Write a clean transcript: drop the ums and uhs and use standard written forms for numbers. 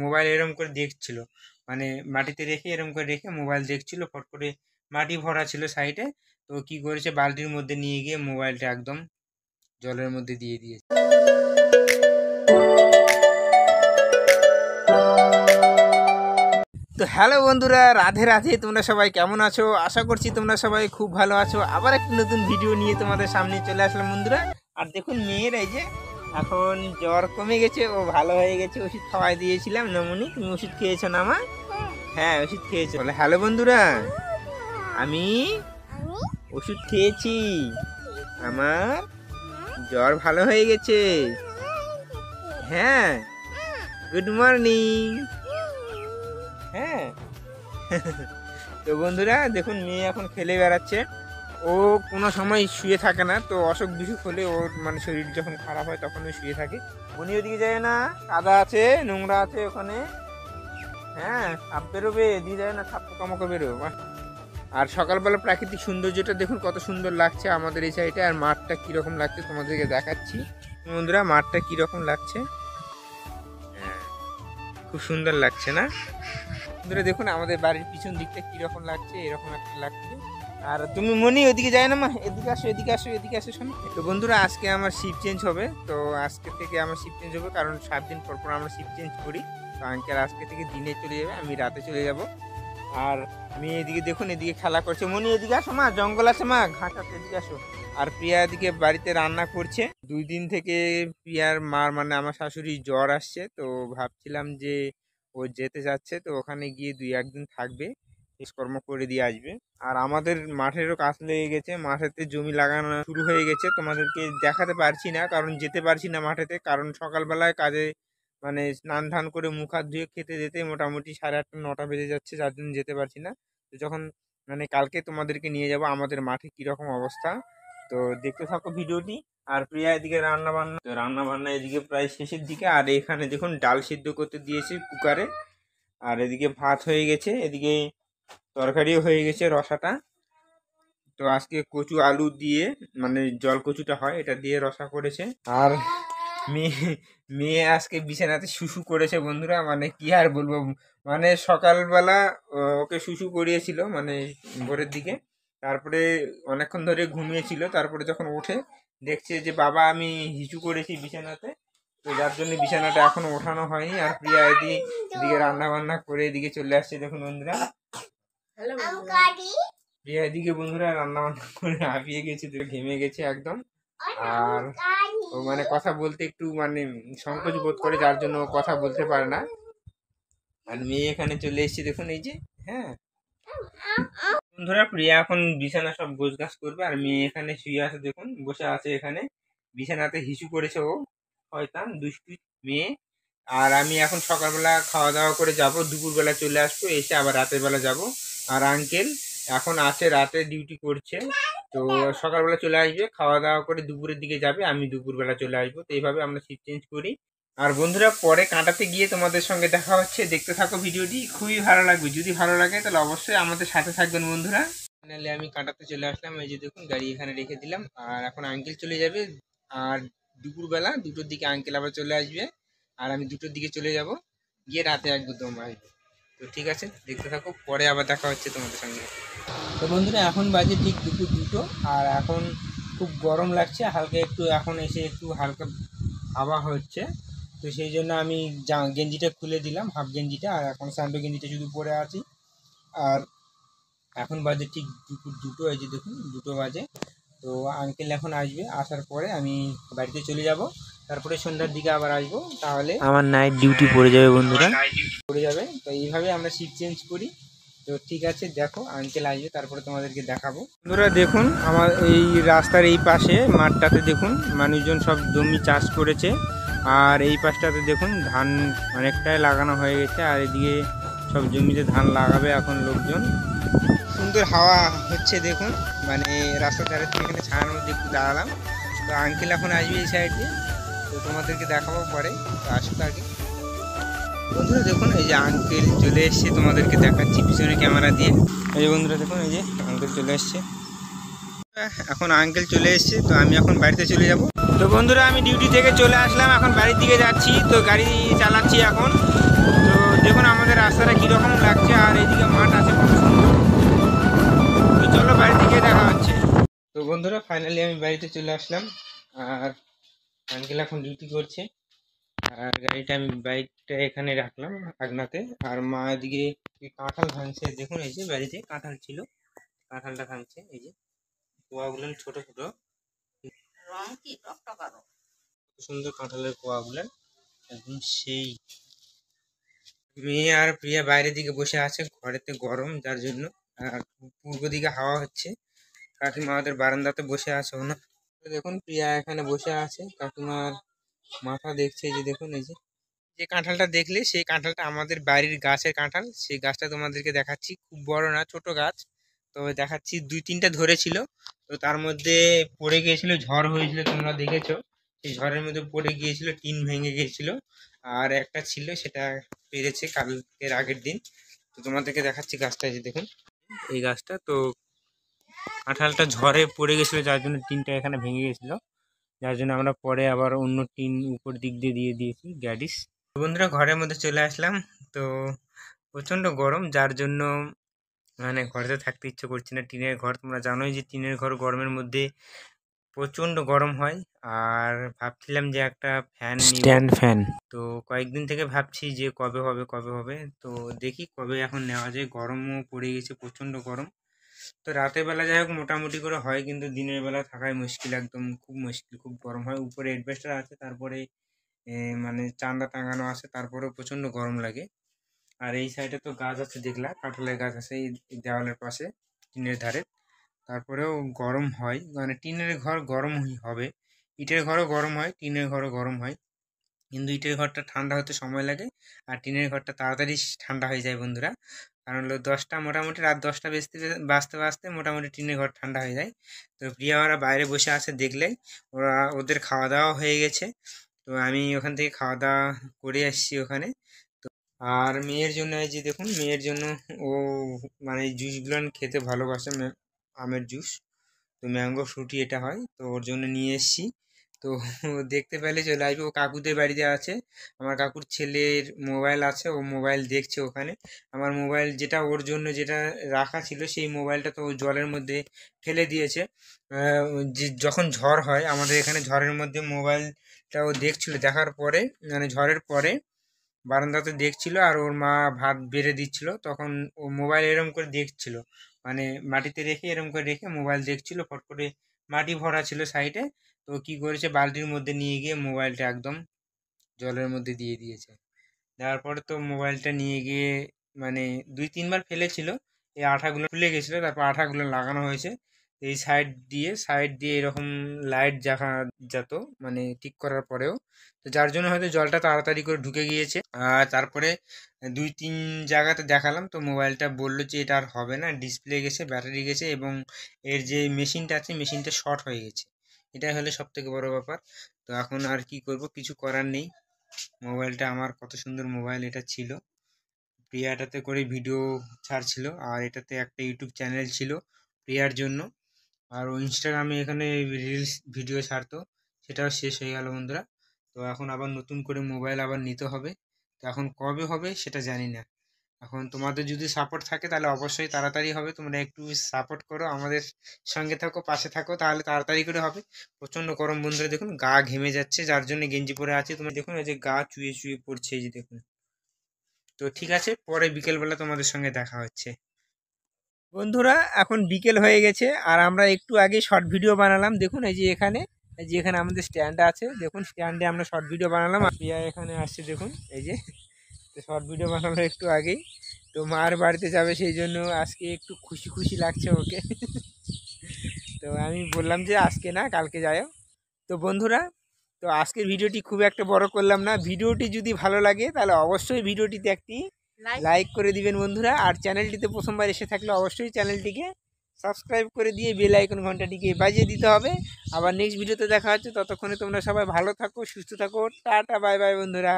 Mobile এরকম করে দেখছিল, মানে মাটিতে রেখে এরকম করে রেখে মোবাইল দেখছিল। ফট করে মাটি ভরা ছিল সাইডে, তো কি করেছে বালতির মধ্যে নিয়ে গিয়ে মোবাইলটা একদম জলের মধ্যে দিয়ে দিয়েছে। তো হ্যালো বন্ধুরা, রাধে রাধে। তোমরা সবাই কেমন আছো? আশা করছি তোমরা সবাই খুব ভালো আছো। আবার একটা নতুন ভিডিও নিয়ে তোমাদের সামনে চলে আসলাম বন্ধুরা। আর দেখুন মেয়ের এই যে এখন জ্বর কমে গেছে, ও ভালো হয়ে গেছে। ওষুধ খাওয়াই দিয়েছিলাম। নমুনি, তুমি ওষুধ খেয়েছো না মা? হ্যাঁ ওষুধ খেয়েছো। বলে হ্যালো বন্ধুরা, আমি ওষুধ খেয়েছি, আমার জ্বর ভালো হয়ে গেছে। হ্যাঁ, গুড মর্নিং। হ্যাঁ তো বন্ধুরা দেখুন মেয়ে এখন খেলে বেড়াচ্ছে। ও কোনো সময় শুয়ে থাকে না, তো অসুখ বিসুখ হলে ওর মানে শরীর যখন খারাপ হয় তখন ও শুয়ে থাকে। মনি ওদিকে যায় না, কাদা আছে, নোংরা আছে ওখানে। হ্যাঁ সাপ বেরোবে, দিয়ে যায় না, সাপ পোকামাকড় বেরোবে। আর সকালবেলা প্রাকৃতিক সৌন্দর্যটা দেখুন কত সুন্দর লাগছে আমাদের এই সাইডে। আর মাঠটা কীরকম লাগছে তোমাদেরকে দেখাচ্ছি বন্ধুরা, মাঠটা কীরকম লাগছে। হ্যাঁ খুব সুন্দর লাগছে না বন্ধুরা? দেখুন আমাদের বাড়ির পিছন দিকটা কীরকম লাগছে, এরকম একটা লাগছে। আর তুমি মনি ওদিকে যায় না মা, এদিকে আসো, এদিকে আসো, এদিকে আসো শোনো। তো বন্ধুরা আজকে আমার শিফট চেঞ্জ হবে। তো আজকে থেকে আমার শিফট চেঞ্জ হবে, কারণ 7 দিন পর পর আমরা শিফট চেঞ্জ করি। তো আঙ্কেল আজকে থেকে দিনে চলে যাবে, আমি রাতে চলে যাব। আর মেয়ে এদিকে দেখুন এদিকে খেলা করছে। মনি এদিকে আসো মা, জঙ্গল আছে মা, ঘাট আছে, এদিকে আসো। আর প্রিয়া এদিকে বাড়িতে রান্না করছে। 2 দিন থেকে প্রিয়ার মার মানে আমার শাশুড়ি জ্বর আসছে, তো ভাবছিলাম যে ও যেতে যাচ্ছে, তো ওখানে গিয়ে 2-1 দিন থাকবে, কাজকর্ম করে দিয়ে আসবে। আর আমাদের মাঠেরও কাজ লেগে গেছে, মাঠেতে জমি লাগানো শুরু হয়ে গেছে। তোমাদেরকে দেখাতে পারছি না, কারণ যেতে পারছি না মাঠেতে, কারণ সকালবেলায় কাজে মানে স্নান ধান করে মুখ হাত ধুয়ে খেতে যেতে মোটামুটি 8:30-9টা বেজে যাচ্ছে, যার জন্য যেতে পারছি না। তো যখন মানে কালকে তোমাদেরকে নিয়ে যাব আমাদের মাঠে কীরকম অবস্থা, তো দেখতে থাকো ভিডিওটি। আর প্রিয়া এদিকে রান্না বান্না এদিকে প্রায় শেষের দিকে। আর এখানে দেখুন ডাল সিদ্ধ করতে দিয়েছি কুকারে। আর এদিকে ভাত হয়ে গেছে, এদিকে তরকারিও হয়ে গেছে রসাটা। তো আজকে কচু আলু দিয়ে মানে জল কচুটা হয়, এটা দিয়ে রসা করেছে। আর মেয়ে মেয়ে আজকে বিছানাতে শুশু করেছে বন্ধুরা, মানে কি আর বলবো। মানে সকালবেলা ওকে শুশু করিয়েছিল মানে ভোরের দিকে, তারপরে অনেকক্ষণ ধরে ঘুমিয়েছিল। তারপরে যখন ওঠে দেখছে যে বাবা আমি হিচু করেছি বিছানাতে, তো যার জন্য বিছানাটা এখনো ওঠানো হয়নি। আর প্রিয়া এদিকে রান্না বান্না করে এদিকে চলে আসছে দেখুন বন্ধুরা। প্রিয়া এদিকে বন্ধুরা রান্না বান্না করে হাঁপিয়ে গেছে, ঘেমে গেছে একদম। আর ও মানে কথা বলতে একটু মানে সংকোচ বোধ করে, যার জন্য কথা বলতে পারে না। আর মেয়ে এখানে চলে এসেছে দেখুন এই যে। হ্যাঁ বন্ধুরা প্রিয়া এখন বিছানা সব গোছগাছ করবে, আর মেয়ে এখানে শুয়ে আছে দেখুন, বসে আছে এখানে বিছানাতে হিসু করেছে ও, শয়তান দুষ্টু মেয়ে। আর আমি এখন সকালবেলা খাওয়া দাওয়া করে যাব, দুপুরবেলা চলে আসবো, এসে আবার রাতের বেলা যাব। আর আঙ্কেল এখন আছে, রাতে ডিউটি করছে, তো সকালবেলা চলে আসবে, খাওয়া দাওয়া করে দুপুরের দিকে যাবে, আমি দুপুরবেলা চলে আসবো। তো এইভাবে আমরা শিফট চেঞ্জ করি। আর বন্ধুরা পরে কাঁটাতে গিয়ে তোমাদের সঙ্গে দেখা হচ্ছে, দেখতে থাকো ভিডিওটি, খুবই ভালো লাগবে। যদি ভালো লাগে তাহলে অবশ্যই আমাদের সাথে থাকবেন বন্ধুরা। ফাইনালি আমি কাঁটাতে চলে আসলাম, এই যে দেখুন গাড়ি এখানে রেখে দিলাম। আর এখন আঙ্কেল চলে যাবে, আর দুপুরবেলা 2টোর দিকে আঙ্কেল আবার চলে আসবে, আর আমি 2টোর দিকে চলে যাব, গিয়ে রাতে আসবো তোমরা। তো ঠিক আছে দেখতে থাকো, পরে আবার দেখা হচ্ছে তোমাদের সঙ্গে। তো বন্ধুরা এখন বাজে ঠিক দুপুর 2টো, আর এখন খুব গরম লাগছে হালকা একটু, এখন এসে একটু হালকা হাওয়া হচ্ছে। তো সেই জন্য আমি গেঞ্জিটা খুলে দিলাম, হাফ গেঞ্জিটা, আর এখন স্যান্ডো গেঞ্জিটা শুধু পরে আছি। আর এখন বাজে ঠিক দুপুর 2টো, এই যে দেখুন 2টো বাজে। তো আঙ্কেল এখন আসবে, আসার পরে আমি বাড়িতে চলে যাব, তারপরে সন্ধ্যার দিকে আবার আসবো, তাহলে আমার নাইট ডিউটি পড়ে যাবে বন্ধুরা, পড়ে যাবে। তো এইভাবে আমরা শিফট চেঞ্জ করি। তো ঠিক আছে দেখো আঙ্কেল আসবে, তারপরে তোমাদেরকে দেখাবো। বন্ধুরা দেখুন আমার এই রাস্তার এই পাশে মাঠটাতে দেখুন মানুষজন সব জমি চাষ করেছে। আর এই পাশটাতে দেখুন ধান অনেকটাই লাগানো হয়ে গেছে, আর এদিকে সব জমিতে ধান লাগাবে এখন লোকজন। সুন্দর হাওয়া হচ্ছে দেখুন, মানে রাস্তার ধারে থেকে এখানে ছায়ার মধ্যে একটু দাঁড়ালাম। তো আঙ্কেল এখন আসবে এই সাইড দিয়ে, তো তোমাদেরকে দেখাবো পরে, তো আসুক আগে। বন্ধুরা দেখুন এই যে আঙ্কেল চলে এসছে, তোমাদেরকে দেখাচ্ছি পিছনে ক্যামেরা দিয়ে। এই যে বন্ধুরা দেখুন এই যে আঙ্কেল চলে এসছে, এখন আঙ্কেল চলে এসছে। তো আমি এখন বাড়িতে চলে যাব। তো বন্ধুরা আমি ডিউটি থেকে চলে আসলাম, এখন বাড়ির দিকে যাচ্ছি, তো গাড়ি চালাচ্ছি এখন। তো রাস্তাটা কিরকম লাগছে আর এইদিকে মাঠ আছে কত সুন্দর। তো চলো বাড়ি থেকে দেখা হচ্ছে। তো বন্ধুরা ফাইনালি আমি বাড়িতে চলে আসলাম। আর আঙ্কেল এখন ডিউটি করছে। আর গাড়িটা আমি বাইকটা এখানে রাখলাম আগনাতে। আর মা এদিকে কাঁঠাল ভাঙছে, দেখুন এই যে বাড়িতে কাঁঠাল ছিল, কাঁঠালটা ভাঙছে। এই যে কোয়াগুলো ছোট ছোট, রং কি টকটকানো, সুন্দর কাঁঠালের কোয়াগুলো একদম সেই। মেয়ে আর প্রিয়া বাইরের দিকে বসে আছে, ঘরেতে গরম যার জন্য। আর পূর্ব দিকে হাওয়া হচ্ছে। কাকিমা আমাদের বারান্দাতে বসে আছে না। দেখুন প্রিয়া এখানে বসে আছে, কাকিমার মাথা দেখছে। এই যে দেখুন এই যে যে কাঁঠালটা দেখলে সেই কাঁঠালটা আমাদের বাড়ির গাছের কাঁঠাল। সেই গাছটা তোমাদেরকে দেখাচ্ছি, খুব বড় না, ছোট গাছ। তো দেখাচ্ছি, 2-3টা ধরেছিল। তো তার মধ্যে পড়ে গিয়েছিল, ঝড় হয়েছিল, তোমরা দেখেছো। সেই ঝড়ের মধ্যে পড়ে গিয়েছিল, টিন ভেঙে গিয়েছিল। আর একটা ছিল, সেটা পেরেছে কালকের আগের দিন। তো তোমাদেরকে দেখাচ্ছি গাছটা, এই যে দেখুন এই গাছটা। তো কাঁঠালটা ঝড়ে পড়ে গেছিলো, যার জন্য টিনটা এখানে ভেঙে গেছিলো। যার জন্য আমরা পরে আবার অন্য টিন উপর দিক দিয়ে দিয়ে দিয়েছি গ্যাডিস। বন্ধুরা ঘরের মধ্যে চলে আসলাম। তো প্রচণ্ড গরম, যার জন্য মানে ঘরেতে থাকতে ইচ্ছে করছে না। টিনের ঘর, তোমরা জানোই যে টিনের ঘর গরমের মধ্যে প্রচণ্ড গরম হয়। আর ভাবছিলাম যে একটা ফ্যান, স্ট্যান্ড ফ্যান। তো কয়েকদিন থেকে ভাবছি যে কবে হবে কবে হবে। তো দেখি কবে এখন নেওয়া যায়। গরমও পড়ে গেছে, প্রচণ্ড গরম। তো রাতের বেলা যাই হোক মোটামুটি করে হয়, কিন্তু দিনের বেলা থাকাই মুশকিল, একদম খুব মুশকিল, খুব গরম হয়। উপরে অ্যাডভেস্টার আছে, তারপরে মানে চান্দা টাঙানো আছে, তারপরেও প্রচণ্ড গরম লাগে। আর এই সাইডে তো গাছ আছে, দেখলা কাঁঠালের গাছ আছে এই দেওয়ালের পাশে, টিনের ধারে। তারপরেও গরম হয়, মানে টিনের ঘর গরম হবে, ইটের ঘরও গরম হয়, টিনের ঘরও গরম হয়। কিন্তু ইটের ঘরটা ঠান্ডা হতে সময় লাগে, আর টিনের ঘরটা তাড়াতাড়ি ঠান্ডা হয়ে যায় বন্ধুরা। কারণ হলো 10টা, মোটামুটি রাত 10টা বাজতে বাজতে মোটামুটি টিনের ঘর ঠান্ডা হয়ে যায়। তো প্রিয়া ওরা বাইরে বসে আছে, দেখলেই ওদের খাওয়া দাওয়া হয়ে গেছে। তো আমি ওখান থেকে খাওয়া দাওয়া করে আসছি ওখানে। তো আর মেয়ের জন্য এই যে দেখুন, মেয়ের জন্য ও মানে এই জুসগুলো খেতে ভালোবাসে, আমের জুস। তো ম্যাঙ্গো ফ্রুটি এটা হয়, তো ওর জন্য নিয়ে এসছি। তো দেখতে পেলে চলে আসবে, ও কাকুদের বাড়িতে আছে। আমার কাকুর ছেলের মোবাইল আছে, ও মোবাইল দেখছে ওখানে। আমার মোবাইল যেটা ওর জন্য যেটা রাখা ছিল, সেই মোবাইলটা তো ও জলের মধ্যে ফেলে দিয়েছে। যখন ঝড় হয় আমাদের এখানে, ঝড়ের মধ্যে মোবাইলটা ও দেখছিল, দেখার পরে মানে ঝড়ের পরে বারান্দাতে দেখছিল। আর ওর মা ভাত বেড়ে দিচ্ছিল, তখন ও মোবাইল এরম করে দেখছিল, মানে মাটিতে রেখে এরম করে রেখে মোবাইল দেখছিল। ফট করে মাটি ভরা ছিল সাইডে, তো কি করেছে, বালতির মধ্যে নিয়ে গিয়ে মোবাইলটা একদম জলের মধ্যে দিয়ে দিয়েছে। দেওয়ার পরে তো মোবাইলটা নিয়ে গিয়ে মানে 2-3 বার ফেলেছিল, এই আঠাগুলো খুলে গেছিলো, তারপর আঠাগুলো লাগানো হয়েছে এই সাইড দিয়ে এরকম লাইট দেখা যেত, মানে ঠিক করার পরেও। তো যার জন্য হয়তো জলটা তাড়াতাড়ি করে ঢুকে গিয়েছে। আর তারপরে 2-3 জায়গাতে দেখালাম, তো মোবাইলটা বললো যে এটা আর হবে না, ডিসপ্লে গেছে, ব্যাটারি গেছে, এবং এর যে মেশিনটা আছে মেশিনটা শর্ট হয়ে গেছে। এটাই হলো সব থেকে বড় ব্যাপার। তো এখন আর কি করব, কিছু করার নেই। মোবাইলটা আমার কত সুন্দর মোবাইল এটা ছিল। প্রিয়া এটাতে করে ভিডিও ছাড়ছিল, আর এটাতে একটা ইউটিউব চ্যানেল ছিল প্রিয়ার জন্য। আর ও ইনস্টাগ্রামে এখানে রিলস ভিডিও ছাড়তো, সেটাও শেষ হয়ে গেল বন্ধুরা। তো এখন আবার নতুন করে মোবাইল আবার নিতে হবে। তো এখন কবে হবে সেটা জানি না। এখন তোমাদের যদি সাপোর্ট থাকে তাহলে অবশ্যই তাড়াতাড়ি হবে। তোমরা একটু সাপোর্ট করো, আমাদের সঙ্গে থাকো, পাশে থাকো, তাহলে তাড়াতাড়ি করে হবে। প্রচণ্ড গরম বন্ধুরা, দেখুন গা ঘেমে যাচ্ছে, যার জন্য গেঞ্জি পরে আছি। তোমরা দেখুন এই যে গা চুয়ে চুয়ে পড়ছে, এই যে দেখুন। তো ঠিক আছে, পরে বিকেলবেলা তোমাদের সঙ্গে দেখা হচ্ছে বন্ধুরা। এখন বিকেল হয়ে গেছে, আর আমরা একটু আগে শর্ট ভিডিও বানালাম। দেখুন এই যে এখানে আমাদের স্ট্যান্ড আছে, দেখুন স্ট্যান্ডে আমরা শর্ট ভিডিও বানালাম। আর প্রিয়া এখানে আসছে, দেখুন এই যে শর্ট ভিডিও বানালো একটু আগেই। তো মার বাড়িতে যাবে, সেই জন্য আজকে একটু খুশি খুশি লাগছে ওকে। তো আমি বললাম যে আজকে না, কালকে যাও। তো বন্ধুরা, তো আজকের ভিডিওটি খুব একটা বড় করলাম না। ভিডিওটি যদি ভালো লাগে তাহলে অবশ্যই ভিডিওটিতে একটি লাইক করে দিবেন বন্ধুরা। আর চ্যানেলটিতে প্রথমবার এসে থাকলে অবশ্যই চ্যানেলটিকে সাবস্ক্রাইব করে দিয়ে বেল আইকন ঘন্টাটিকে বাজিয়ে দিতে হবে। আবার নেক্সট ভিডিওতে দেখা হচ্ছে, ততক্ষণে তোমরা সবাই ভালো থাকো, সুস্থ থাকো, টাটা বাই বাই বন্ধুরা।